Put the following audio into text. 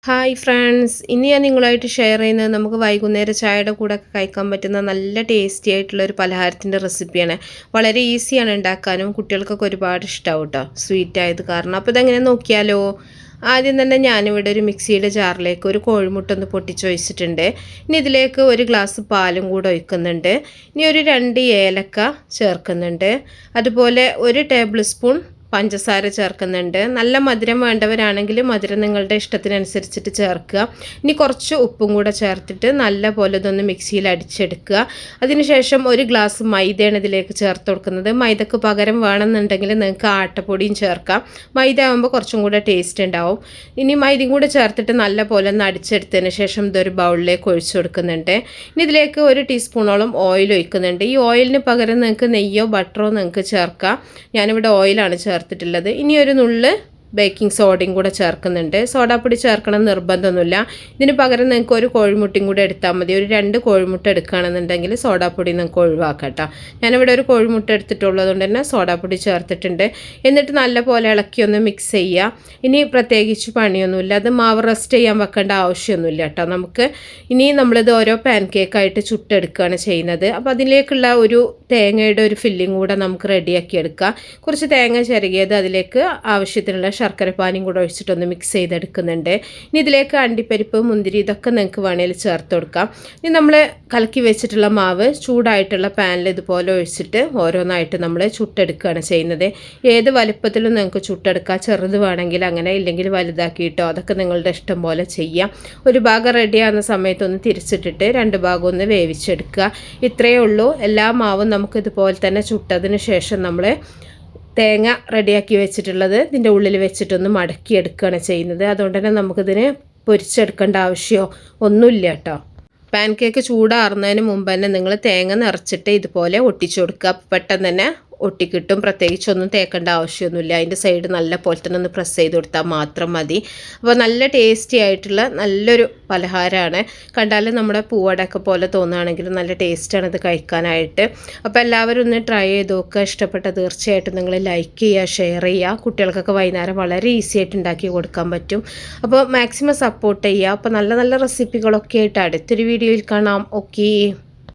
Hi friends, ഇന്ന് ഞാൻ നിങ്ങളുമായിട്ട് ഷെയർ ചെയ്യുന്നത് നമുക്ക് വൈകുന്നേരം ചായയുടെ കൂടെ ഒക്കെ കഴിക്കാൻ പറ്റുന്ന നല്ല ടേസ്റ്റി ആയിട്ടുള്ള ഒരു പലഹാരത്തിൻ്റെ റെസിപ്പിയാണ്. വളരെ ഈസിയാണ് ഉണ്ടാക്കാനും, കുട്ടികൾക്കൊക്കെ ഒരുപാട് ഇഷ്ടമാവും കേട്ടോ, സ്വീറ്റ് ആയത് കാരണം. അപ്പോൾ ഇതെങ്ങനെ നോക്കിയാലോ. ആദ്യം തന്നെ ഞാനിവിടെ ഒരു മിക്സിയുടെ ജാറിലേക്ക് ഒരു കോഴിമുട്ട ഒന്ന് പൊട്ടിച്ചൊഴിച്ചിട്ടുണ്ട്. ഇനി ഇതിലേക്ക് ഒരു ഗ്ലാസ് പാലും കൂടെ ഒഴിക്കുന്നുണ്ട്. ഇനി ഒരു 2 ഏലക്ക ചേർക്കുന്നുണ്ട്. അതുപോലെ 1 ടേബിൾ സ്പൂൺ പഞ്ചസാര ചേർക്കുന്നുണ്ട്. നല്ല മധുരം വേണ്ടവരാണെങ്കിൽ മധുരം നിങ്ങളുടെ ഇഷ്ടത്തിനനുസരിച്ചിട്ട് ചേർക്കുക. ഇനി കുറച്ച് ഉപ്പും കൂടെ ചേർത്തിട്ട് നല്ല പോലെ ഇതൊന്ന് മിക്സിയിൽ അടിച്ചെടുക്കുക. അതിനുശേഷം 1 ഗ്ലാസ് മൈദയാണ് ഇതിലേക്ക് ചേർത്ത് കൊടുക്കുന്നത്. മൈദക്ക് പകരം വേണമെന്നുണ്ടെങ്കിൽ നിങ്ങൾക്ക് ആട്ടപ്പൊടിയും ചേർക്കാം. മൈദ ആകുമ്പോൾ കുറച്ചും കൂടെ ടേസ്റ്റ് ഉണ്ടാവും. ഇനി മൈദയും കൂടെ ചേർത്തിട്ട് നല്ല പോലെ ഒന്ന് അടിച്ചെടുത്തതിന് ശേഷം ഇതൊരു ബൗളിലേക്ക് ഒഴിച്ചു കൊടുക്കുന്നുണ്ട്. ഇനി ഇതിലേക്ക് 1 ടീസ്പൂണോളം ഓയിൽ ഒഴിക്കുന്നുണ്ട്. ഈ ഓയിലിന് പകരം നിങ്ങൾക്ക് നെയ്യോ ബട്ടറോ നിങ്ങൾക്ക് ചേർക്കാം. ഞാനിവിടെ ഓയിലാണ് ചേർത്തിട്ടുള്ളത്. ഇനി ഒരു നുള്ള് ബേക്കിംഗ് സോഡയും കൂടെ ചേർക്കുന്നുണ്ട്. സോഡാപ്പൊടി ചേർക്കണം നിർബന്ധമൊന്നുമില്ല. ഇതിന് പകരം നിങ്ങൾക്ക് ഒരു കോഴിമുട്ടയും കൂടെ എടുത്താൽ മതി. ഒരു 2 കോഴിമുട്ട എടുക്കുകയാണെന്നുണ്ടെങ്കിൽ സോഡാപ്പൊടി നിങ്ങൾക്ക് ഒഴിവാക്കാം കേട്ടോ. ഞാനിവിടെ ഒരു കോഴിമുട്ട എടുത്തിട്ടുള്ളതുകൊണ്ട് തന്നെ സോഡാപ്പൊടി ചേർത്തിട്ടുണ്ട്. എന്നിട്ട് നല്ല പോലെ ഇളക്കി ഒന്ന് മിക്സ് ചെയ്യുക. ഇനി പ്രത്യേകിച്ച് പണിയൊന്നുമില്ല. അത് മാവ് റെസ്റ്റ് ചെയ്യാൻ വെക്കേണ്ട ആവശ്യമൊന്നുമില്ല കേട്ടോ. നമുക്ക് ഇനി നമ്മളിത് ഓരോ പാൻ കേക്കായിട്ട് ചുട്ടെടുക്കുകയാണ് ചെയ്യുന്നത്. അപ്പോൾ അതിലേക്കുള്ള ഒരു തേങ്ങയുടെ ഒരു ഫില്ലിങ് കൂടെ നമുക്ക് റെഡിയാക്കി എടുക്കാം. കുറച്ച് തേങ്ങ ചിരകിയത് അതിലേക്ക് ആവശ്യത്തിനുള്ള ശർക്കരപ്പാനിയും കൂടെ ഒഴിച്ചിട്ടൊന്ന് മിക്സ് ചെയ്തെടുക്കുന്നുണ്ട്. ഇനി ഇതിലേക്ക് അണ്ടിപ്പരിപ്പ്, മുന്തിരി ഇതൊക്കെ നിങ്ങൾക്ക് വേണമെങ്കിൽ ചേർത്ത് കൊടുക്കാം. ഇനി നമ്മൾ കലക്കി വെച്ചിട്ടുള്ള മാവ് ചൂടായിട്ടുള്ള പാനിൽ ഇതുപോലെ ഒഴിച്ചിട്ട് ഓരോന്നായിട്ട് നമ്മൾ ചുട്ടെടുക്കുകയാണ് ചെയ്യുന്നത്. ഏത് വലുപ്പത്തിലും നിങ്ങൾക്ക് ചുട്ടെടുക്കാം. ചെറുത് വേണമെങ്കിൽ അങ്ങനെ, ഇല്ലെങ്കിൽ വലുതാക്കിയിട്ടോ, അതൊക്കെ നിങ്ങളുടെ ഇഷ്ടം പോലെ ചെയ്യാം. ഒരു ഭാഗം റെഡിയാകുന്ന സമയത്ത് ഒന്ന് തിരിച്ചിട്ടിട്ട് 2 ഭാഗം ഒന്ന് വേവിച്ചെടുക്കുക. ഇത്രയേ ഉള്ളൂ. എല്ലാ മാവും നമുക്കിതുപോലെ തന്നെ ചുട്ടതിന് ശേഷം നമ്മൾ തേങ്ങ റെഡിയാക്കി വെച്ചിട്ടുള്ളത് ഇതിൻ്റെ ഉള്ളിൽ വെച്ചിട്ടൊന്ന് മടക്കിയെടുക്കുകയാണ് ചെയ്യുന്നത്. അതുകൊണ്ട് തന്നെ നമുക്കിതിന് പൊരിച്ചെടുക്കേണ്ട ആവശ്യമോ ഒന്നുമില്ല കേട്ടോ. പാൻ കേക്ക് ചൂടാറുന്നതിന് മുമ്പ് തന്നെ നിങ്ങൾ തേങ്ങ നിറച്ചിട്ട് ഇതുപോലെ ഒട്ടിച്ചു കൊടുക്കുക. പെട്ടെന്ന് തന്നെ ഒട്ടിക്കിട്ടും. പ്രത്യേകിച്ചൊന്നും തേക്കേണ്ട ആവശ്യമൊന്നുമില്ല. അതിൻ്റെ സൈഡ് നല്ല പോലെ തന്നെ ഒന്ന് പ്രസ് ചെയ്ത് കൊടുത്താൽ മാത്രം മതി. അപ്പോൾ നല്ല ടേസ്റ്റി ആയിട്ടുള്ള നല്ലൊരു പലഹാരമാണ്. കണ്ടാൽ നമ്മുടെ പൂവടയൊക്കെ പോലെ തോന്നുകയാണെങ്കിലും നല്ല ടേസ്റ്റാണ് ഇത് കഴിക്കാനായിട്ട്. അപ്പോൾ എല്ലാവരും ഒന്ന് ട്രൈ ചെയ്ത് നോക്കുക. ഇഷ്ടപ്പെട്ട തീർച്ചയായിട്ടും നിങ്ങൾ ലൈക്ക് ചെയ്യുക, ഷെയർ ചെയ്യുക. കുട്ടികൾക്കൊക്കെ വൈകുന്നേരം വളരെ ഈസി ആയിട്ട് ഉണ്ടാക്കി കൊടുക്കാൻ പറ്റും. അപ്പോൾ മാക്സിമം സപ്പോർട്ട് ചെയ്യുക. അപ്പോൾ നല്ല നല്ല റെസിപ്പികളൊക്കെ ആയിട്ട് അടുത്തൊരു വീഡിയോയിൽ കാണാം. ഓക്കേ.